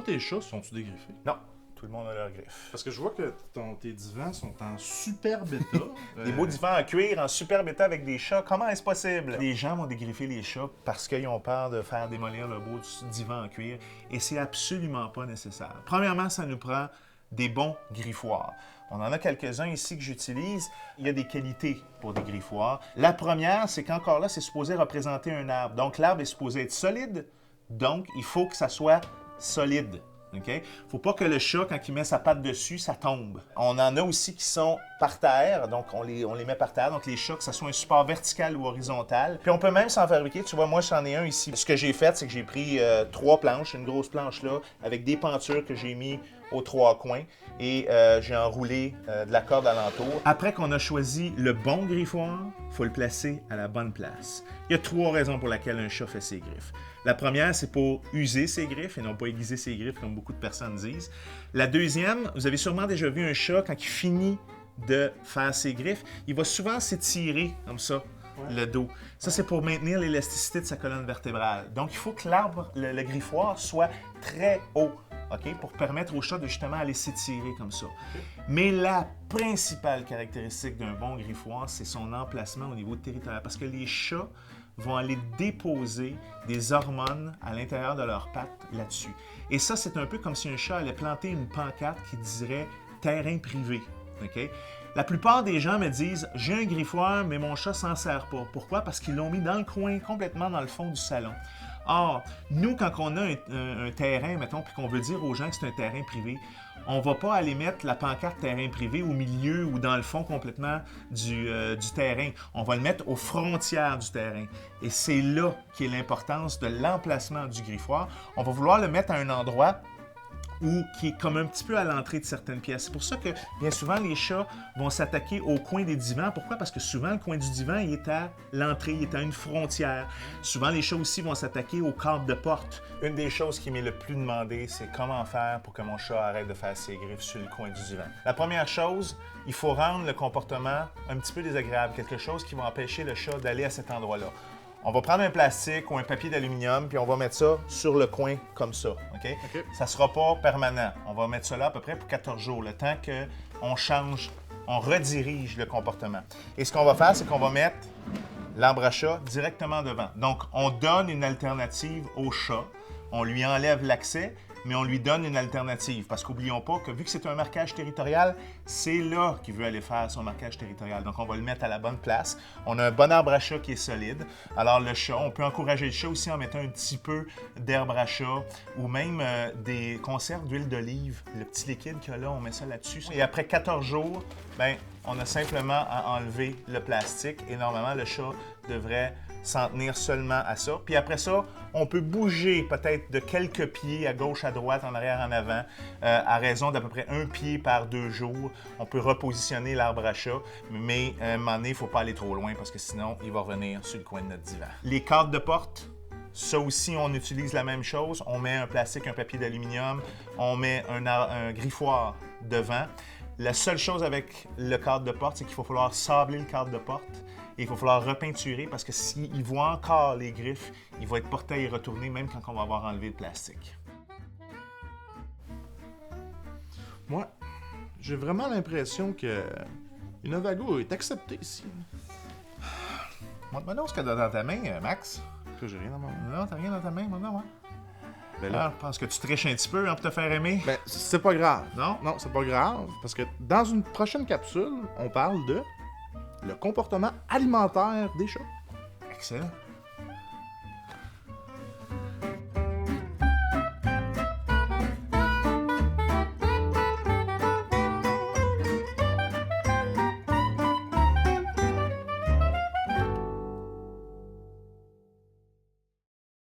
Toi, tes chats, sont-ils dégriffés? Non, tout le monde a leur griffe. Parce que je vois que tes divans sont en super bêta. Des beaux divans en cuir, en super bêta avec des chats, comment est-ce possible? Les gens vont dégriffer les chats parce qu'ils ont peur de faire démolir le beau divan en cuir et c'est absolument pas nécessaire. Premièrement, ça nous prend des bons griffoirs. On en a quelques-uns ici que j'utilise. Il y a des qualités pour des griffoirs. La première, c'est qu'encore là, c'est supposé représenter un arbre. Donc, l'arbre est supposé être solide, donc il faut que ça soit solide. Okay? Faut pas que le chat, quand il met sa patte dessus, ça tombe. On en a aussi qui sont par terre, donc on les met par terre. Donc les chats, que ce soit un support vertical ou horizontal. Puis on peut même s'en fabriquer. Tu vois, moi, j'en ai un ici. Ce que j'ai fait, c'est que j'ai pris 3 planches, une grosse planche là, avec des pentures que j'ai mis aux 3 coins et j'ai enroulé de la corde alentour. Après qu'on a choisi le bon griffoir, il faut le placer à la bonne place. Il y a 3 raisons pour lesquelles un chat fait ses griffes. La première, c'est pour user ses griffes et non pas aiguiser ses griffes, comme beaucoup de personnes disent. La deuxième, vous avez sûrement déjà vu un chat, quand il finit de faire ses griffes, il va souvent s'étirer comme ça, le dos. Ça, c'est pour maintenir l'élasticité de sa colonne vertébrale. Donc, il faut que l'arbre, le griffoir, soit très haut. Okay, pour permettre au chat de justement aller s'étirer comme ça. Mais la principale caractéristique d'un bon griffoir, c'est son emplacement au niveau territorial. Parce que les chats vont aller déposer des hormones à l'intérieur de leurs pattes là-dessus. Et ça, c'est un peu comme si un chat allait planter une pancarte qui dirait « terrain privé ». Okay? La plupart des gens me disent « j'ai un griffoir, mais mon chat s'en sert pas ». Pourquoi? Parce qu'ils l'ont mis dans le coin, complètement dans le fond du salon. Or, nous, quand on a un terrain, mettons, puis qu'on veut dire aux gens que c'est un terrain privé, on ne va pas aller mettre la pancarte terrain privé au milieu ou dans le fond complètement du terrain. On va le mettre aux frontières du terrain. Et c'est là qu'est l'importance de l'emplacement du griffoir. On va vouloir le mettre à un endroit ou qui est comme un petit peu à l'entrée de certaines pièces. C'est pour ça que, bien souvent, les chats vont s'attaquer au coin des divans. Pourquoi? Parce que souvent, le coin du divan, il est à l'entrée, il est à une frontière. Souvent, les chats aussi vont s'attaquer au cadre de porte. Une des choses qui m'est le plus demandé, c'est comment faire pour que mon chat arrête de faire ses griffes sur le coin du divan. La première chose, il faut rendre le comportement un petit peu désagréable, quelque chose qui va empêcher le chat d'aller à cet endroit-là. On va prendre un plastique ou un papier d'aluminium, puis on va mettre ça sur le coin comme ça. OK? Ça ne sera pas permanent. On va mettre ça là à peu près pour 14 jours, le temps qu'on change, on redirige le comportement. Et ce qu'on va faire, c'est qu'on va mettre l'arbre à chat directement devant. Donc, on donne une alternative au chat. On lui enlève l'accès, mais on lui donne une alternative. Parce qu'oublions pas que vu que c'est un marquage territorial, c'est là qu'il veut aller faire son marquage territorial. Donc, on va le mettre à la bonne place. On a un bon arbre à chat qui est solide. Alors, le chat, on peut encourager le chat aussi en mettant un petit peu d'herbe à chat ou même des conserves d'huile d'olive. Le petit liquide qu'il y a là, on met ça là-dessus. Et après 14 jours, bien, on a simplement à enlever le plastique et normalement, le chat devrait s'en tenir seulement à ça. Puis après ça, on peut bouger peut-être de quelques pieds à gauche, à droite, en arrière, en avant, à raison d'à peu près 1 pied par 2 jours. On peut repositionner l'arbre à chat, mais à un moment donné, il ne faut pas aller trop loin parce que sinon, il va revenir sur le coin de notre divan. Les cadres de porte, ça aussi, on utilise la même chose. On met un plastique, un papier d'aluminium, on met un griffoir devant. La seule chose avec le cadre de porte, c'est qu'il va falloir sabler le cadre de porte. Et il va falloir repeinturer parce que s'il voit encore les griffes, il va être porté à y retourner même quand on va avoir enlevé le plastique. Moi, j'ai vraiment l'impression que Innovago est accepté ici. Montre-moi donc ce que t'as dans ta main, Max. Que j'ai rien dans ma main. Non, t'as rien dans ta main, maintenant, ouais. Ben là, Je pense que tu triches un petit peu pour te faire aimer. ben, c'est pas grave. Non? Non, c'est pas grave. Parce que dans une prochaine capsule, on parle de le comportement alimentaire des chats. Excellent.